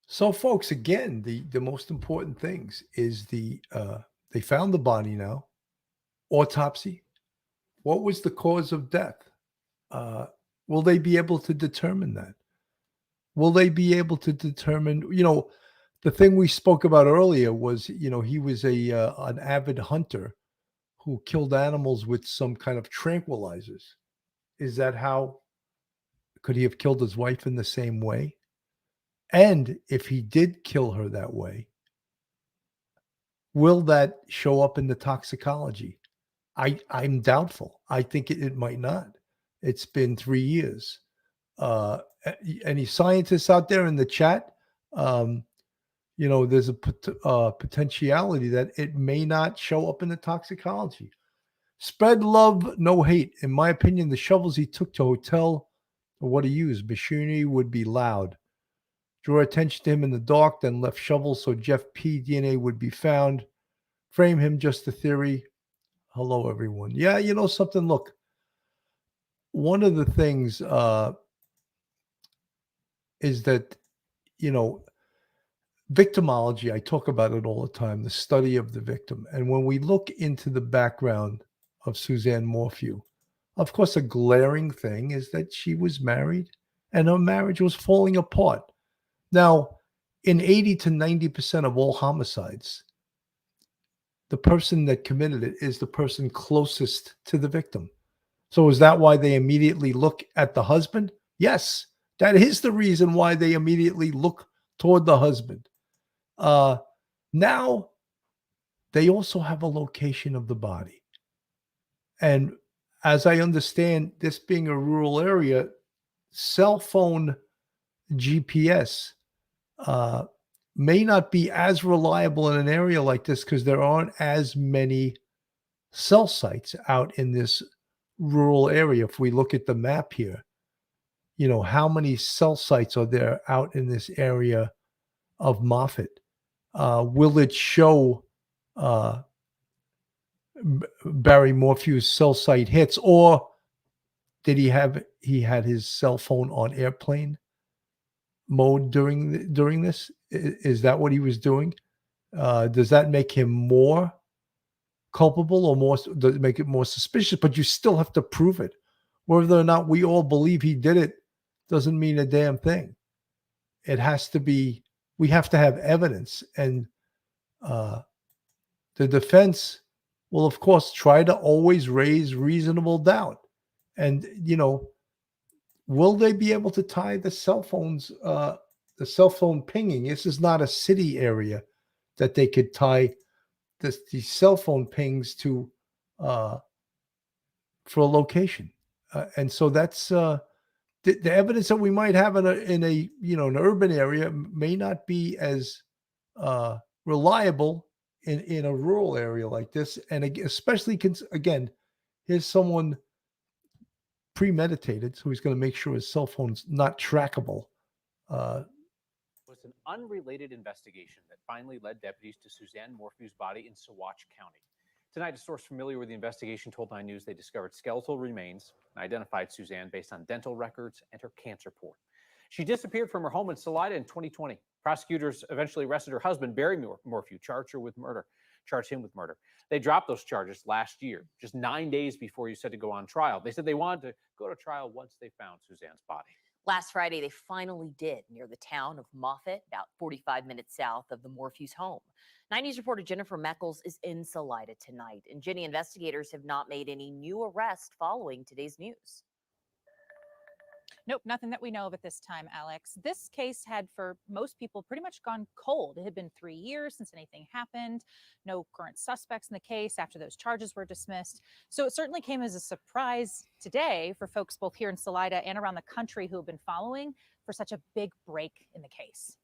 So, folks, again, the most important things is they found the body now. Autopsy. What was the cause of death? Will they be able to determine that? Will they be able to determine, the thing we spoke about earlier was, he was an avid hunter who killed animals with some kind of tranquilizers. Is that how? Could he have killed his wife in the same way? And if he did kill her that way, will that show up in the toxicology? I'm doubtful. I think it might not. It's been 3 years. Any scientists out there in the chat? There's a potentiality that it may not show up in the toxicology. Spread love, no hate. In my opinion, the shovels he took to hotel or what he used, machinery would be loud. Draw attention to him in the dark, then left shovels so Jeff P. DNA would be found. Frame him, just a theory. Hello, everyone. Yeah, something. Look, one of the things is that, victimology, I talk about it all the time, the study of the victim. And when we look into the background of Suzanne Morphew, of course, a glaring thing is that she was married and her marriage was falling apart. Now, in 80 to 90% of all homicides, the person that committed it is the person closest to the victim. So is that why they immediately look at the husband? Yes, that is the reason why they immediately look toward the husband. Now, they also have a location of the body. And as I understand, this being a rural area, cell phone GPS may not be as reliable in an area like this because there aren't as many cell sites out in this rural area. If we look at the map here, how many cell sites are there out in this area of Moffett? Will it show Barry Morphew's cell site hits, or did he had his cell phone on airplane mode during this? Is that what he was doing? Does that make him more culpable, or does it make it more suspicious? But you still have to prove it. Whether or not we all believe he did it doesn't mean a damn thing. It has to be, we have to have evidence. And the defense will, of course, try to always raise reasonable doubt. And, will they be able to tie the cell phones, the cell phone pinging? This is not a city area that they could tie these cell phone pings to for a location. And so that's the evidence that we might have in an urban area may not be as reliable in a rural area like this. And especially, again, here's someone premeditated, so he's going to make sure his cell phone's not trackable. an unrelated investigation that finally led deputies to Suzanne Morphew's body in Saguache County. Tonight, a source familiar with the investigation told 9 News they discovered skeletal remains and identified Suzanne based on dental records and her cancer report. She disappeared from her home in Salida in 2020. Prosecutors eventually arrested her husband, Barry Morphew, charged him with murder. They dropped those charges last year, just 9 days before he was set to go on trial. They said they wanted to go to trial once they found Suzanne's body. Last Friday, they finally did near the town of Moffett, about 45 minutes south of the Morphew's home. 9 News reporter Jennifer Meckles is in Salida tonight. And Jenny, investigators have not made any new arrests following today's news. Nope, nothing that we know of at this time, Alex. This case had, for most people, pretty much gone cold. It had been 3 years since anything happened. No current suspects in the case after those charges were dismissed. So it certainly came as a surprise today for folks both here in Salida and around the country who have been following for such a big break in the case.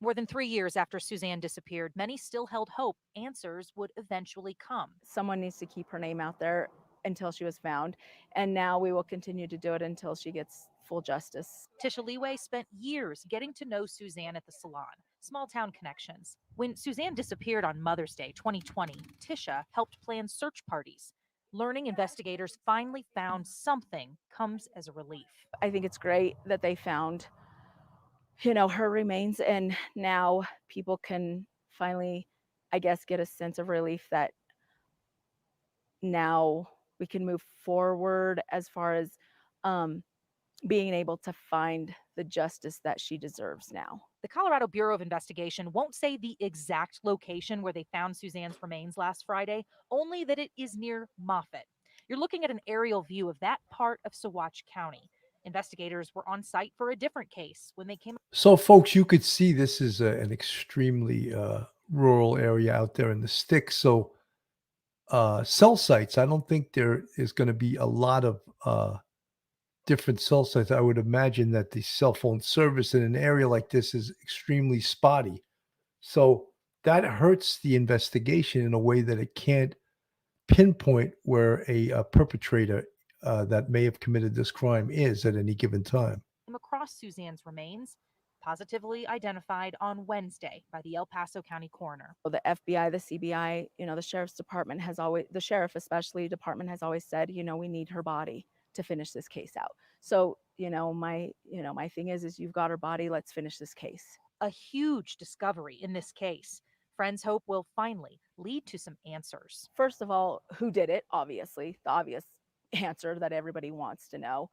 More than 3 years after Suzanne disappeared, many still held hope answers would eventually come. Someone needs to keep her name out there until she was found. And now we will continue to do it until she gets full justice. Tisha Leeway spent years getting to know Suzanne at the salon. Small town connections. When Suzanne disappeared on Mother's Day 2020, Tisha helped plan search parties. Learning investigators finally found something comes as a relief. I think it's great that they found, her remains, and now people can finally, I guess, get a sense of relief that now we can move forward as far as being able to find the justice that she deserves now. The Colorado Bureau of Investigation won't say the exact location where they found Suzanne's remains last Friday, only that it is near Moffett. You're looking at an aerial view of that part of Saguache County. Investigators were on site for a different case when they came. So, folks, you could see this is an extremely rural area out there in the sticks. So, cell sites, I don't think there is going to be a lot of different cell sites. I would imagine that the cell phone service in an area like this is extremely spotty. So that hurts the investigation in a way that it can't pinpoint where a perpetrator that may have committed this crime is at any given time. Across Suzanne's remains, positively identified on Wednesday by the El Paso County coroner. The FBI, the CBI, the sheriff's department has always, the sheriff especially department has always said, we need her body to finish this case out. So, my thing is you've got her body, let's finish this case. A huge discovery in this case. Friends hope will finally lead to some answers. First of all, who did it? Obviously, the obvious answer that everybody wants to know.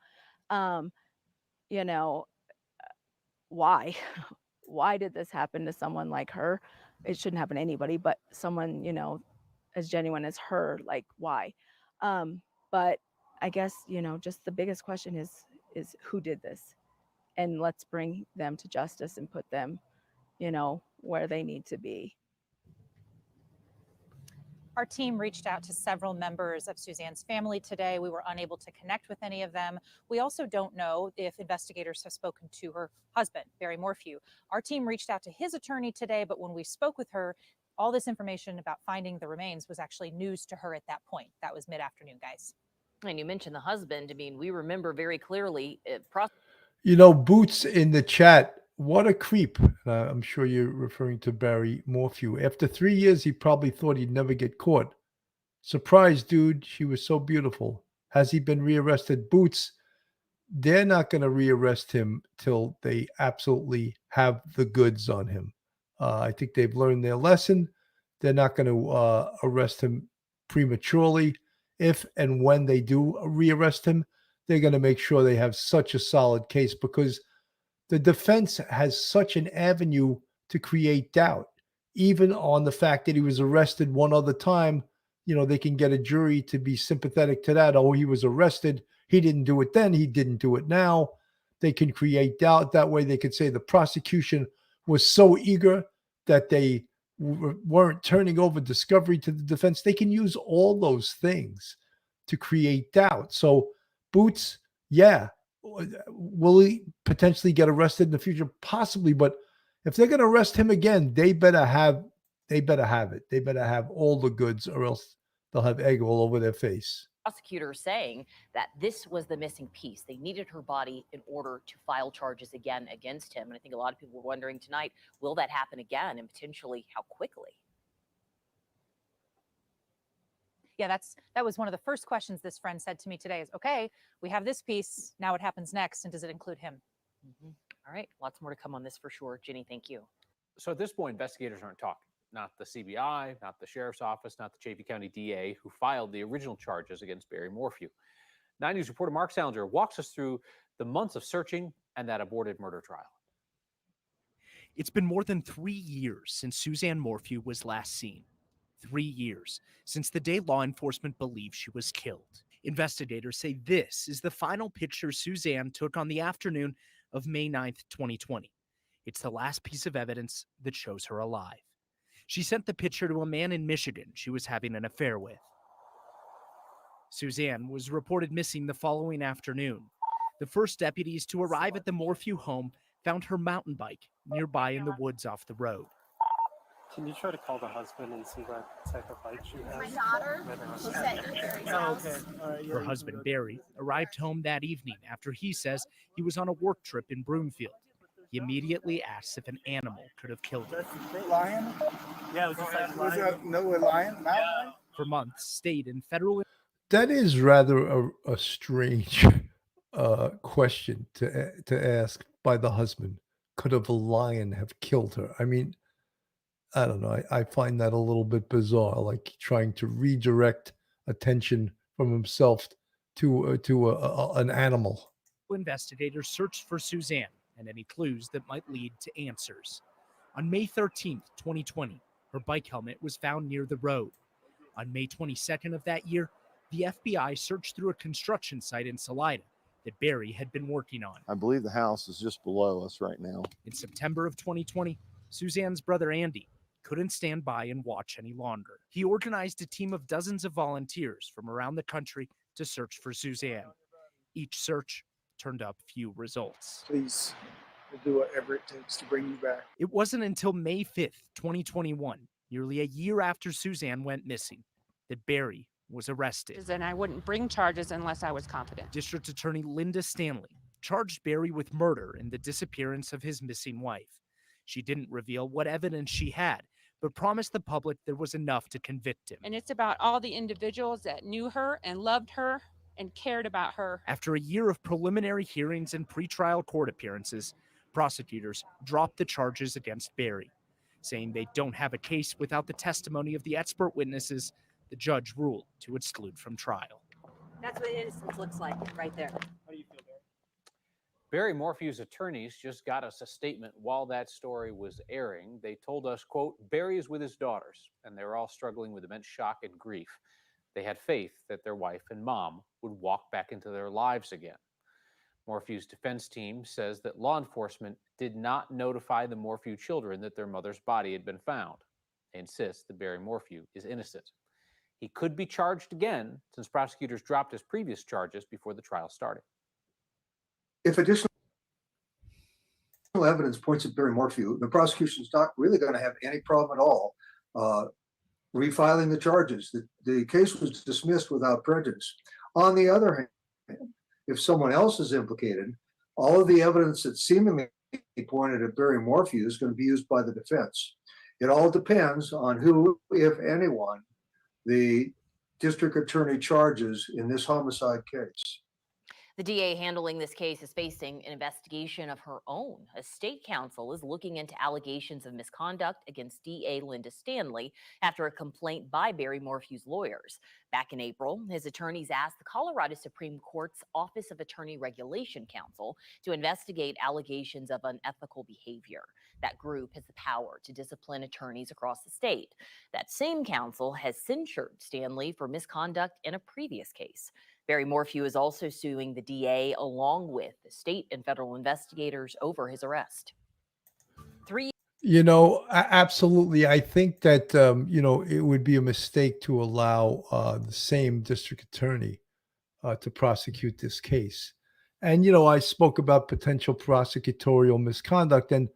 Why? Why did this happen to someone like her? It shouldn't happen to anybody, but someone, as genuine as her, like why? But I guess, just the biggest question is who did this? And let's bring them to justice and put them, where they need to be. Our team reached out to several members of Suzanne's family today. We were unable to connect with any of them. We also don't know if investigators have spoken to her husband, Barry Morphew. Our team reached out to his attorney today, but when we spoke with her, all this information about finding the remains was actually news to her at that point. That was mid-afternoon, guys. And you mentioned the husband. I mean, we remember very clearly. Boots in the chat, what a creep. I'm sure you're referring to Barry Morphew. After 3 years, he probably thought he'd never get caught. Surprise, dude. She was so beautiful. Has he been rearrested? Boots, they're not going to rearrest him till they absolutely have the goods on him. I think they've learned their lesson. They're not going to arrest him prematurely. If and when they do rearrest him, they're going to make sure they have such a solid case, because the defense has such an avenue to create doubt. Even on the fact that he was arrested one other time, they can get a jury to be sympathetic to that. Oh, he was arrested. He didn't do it then. He didn't do it now. They can create doubt. That way they could say the prosecution was so eager that they weren't turning over discovery to the defense. They can use all those things to create doubt. So Boots, yeah, will he potentially get arrested in the future? Possibly, but if they're going to arrest him again, they better have it. They better have all the goods, or else they'll have egg all over their face. Prosecutors saying that this was the missing piece. They needed her body in order to file charges again against him. And I think a lot of people were wondering tonight, will that happen again, and potentially how quickly? Yeah, that was one of the first questions this friend said to me today is, okay, we have this piece. Now what happens next? And does it include him? All right. Lots more to come on this for sure. Jenny, thank you. So at this point, investigators aren't talking. Not the CBI, not the sheriff's office, not the Chaffee County DA, who filed the original charges against Barry Morphew. 9 News reporter Mark Salinger walks us through the months of searching and that aborted murder trial. It's been more than 3 years since Suzanne Morphew was last seen. 3 years since the day law enforcement believed she was killed. Investigators say this is the final picture Suzanne took on the afternoon of May 9th, 2020. It's the last piece of evidence that shows her alive. She sent the picture to a man in Michigan she was having an affair with. Suzanne was reported missing the following afternoon. The first deputies to arrive at the Morphew home found her mountain bike nearby in the woods off the road. Can you try to call the husband and see what type of bike she has? My daughter, she's at Barry's house. Okay. All right, yeah, Her husband, Barry, arrived home that evening after he says he was on a work trip in Broomfield. He immediately asks if an animal could have killed her. Lion? Yeah, it was just like Was that no lion? Mountain lion? For months, state and federal. That is rather a strange question to ask by the husband. Could a lion have killed her? I mean, I don't know. I find that a little bit bizarre, like trying to redirect attention from himself to an animal. Investigators searched for Suzanne and any clues that might lead to answers. On May 13th, 2020, her bike helmet was found near the road. On May 22nd of that year, the FBI searched through a construction site in Salida that Barry had been working on. I believe the house is just below us right now. In September of 2020, Suzanne's brother Andy couldn't stand by and watch any longer. He organized a team of dozens of volunteers from around the country to search for Suzanne. Each search turned up few results. Please, we'll do whatever it takes to bring you back. It wasn't until May 5th, 2021, nearly a year after Suzanne went missing, that Barry was arrested. And I wouldn't bring charges unless I was confident. District Attorney Linda Stanley charged Barry with murder in the disappearance of his missing wife. She didn't reveal what evidence she had, but promised the public there was enough to convict him. And it's about all the individuals that knew her and loved her and cared about her. After a year of preliminary hearings and pretrial court appearances, prosecutors dropped the charges against Barry, saying they don't have a case without the testimony of the expert witnesses the judge ruled to exclude from trial. That's what innocence looks like right there. How do you feel, Barry? Barry Morphew's attorneys just got us a statement while that story was airing. They told us, quote, Barry is with his daughters, and they were all struggling with immense shock and grief. They had faith that their wife and mom would walk back into their lives again. Morphew's defense team says that law enforcement did not notify the Morphew children that their mother's body had been found. They insist that Barry Morphew is innocent. He could be charged again since prosecutors dropped his previous charges before the trial started. If additional evidence points at Barry Morphew, the prosecution is not really going to have any problem at all refiling the charges. The case was dismissed without prejudice. On the other hand, if someone else is implicated, all of the evidence that seemingly pointed at Barry Morphew is going to be used by the defense. It all depends on who, if anyone, the district attorney charges in this homicide case. The DA handling this case is facing an investigation of her own. A state counsel is looking into allegations of misconduct against DA Linda Stanley after a complaint by Barry Morphew's lawyers. Back in April, his attorneys asked the Colorado Supreme Court's Office of Attorney Regulation Counsel to investigate allegations of unethical behavior. That group has the power to discipline attorneys across the state. That same counsel has censured Stanley for misconduct in a previous case. Barry Morphew is also suing the DA along with the state and federal investigators over his arrest. Absolutely. I think that, it would be a mistake to allow the same district attorney to prosecute this case. And, I spoke about potential prosecutorial misconduct, and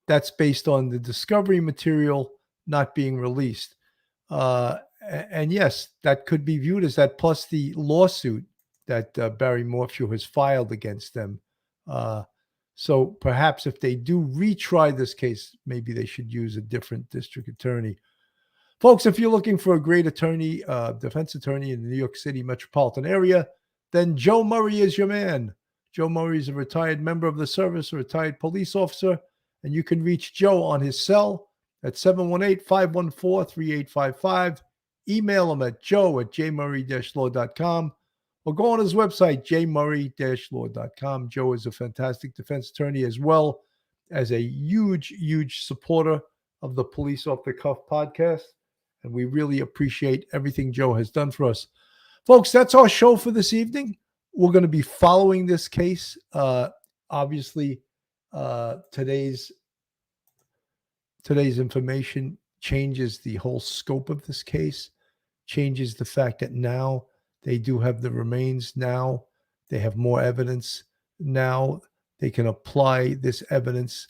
that's based on the discovery material not being released. And yes, that could be viewed as that, plus the lawsuit that Barry Morphew has filed against them. So perhaps if they do retry this case, maybe they should use a different district attorney. Folks, if you're looking for a great attorney, defense attorney in the New York City metropolitan area, then Joe Murray is your man. Joe Murray is a retired member of the service, a retired police officer, and you can reach Joe on his cell at 718-514-3855. Email him at joe@jmurray-law.com or go on his website, jmurray-law.com. Joe is a fantastic defense attorney as well as a huge, huge supporter of the Police Off the Cuff podcast. And we really appreciate everything Joe has done for us. Folks, that's our show for this evening. We're going to be following this case. Obviously, today's information changes the whole scope of this case, changes the fact that now they do have the remains. Now they have more evidence. Now they can apply this evidence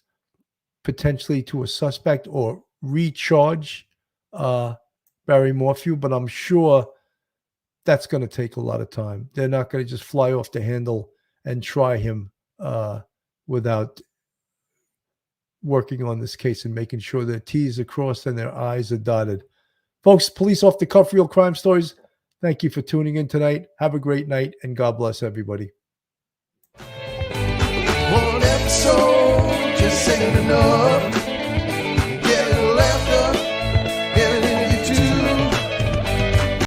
potentially to a suspect or recharge Barry Morphew, but I'm sure that's going to take a lot of time. They're not going to just fly off the handle and try him without working on this case and making sure their T's are crossed and their I's are dotted. Folks, Police Off the Cuff, Real Crime Stories. Thank you for tuning in tonight. Have a great night, and God bless everybody. One episode just ain't enough.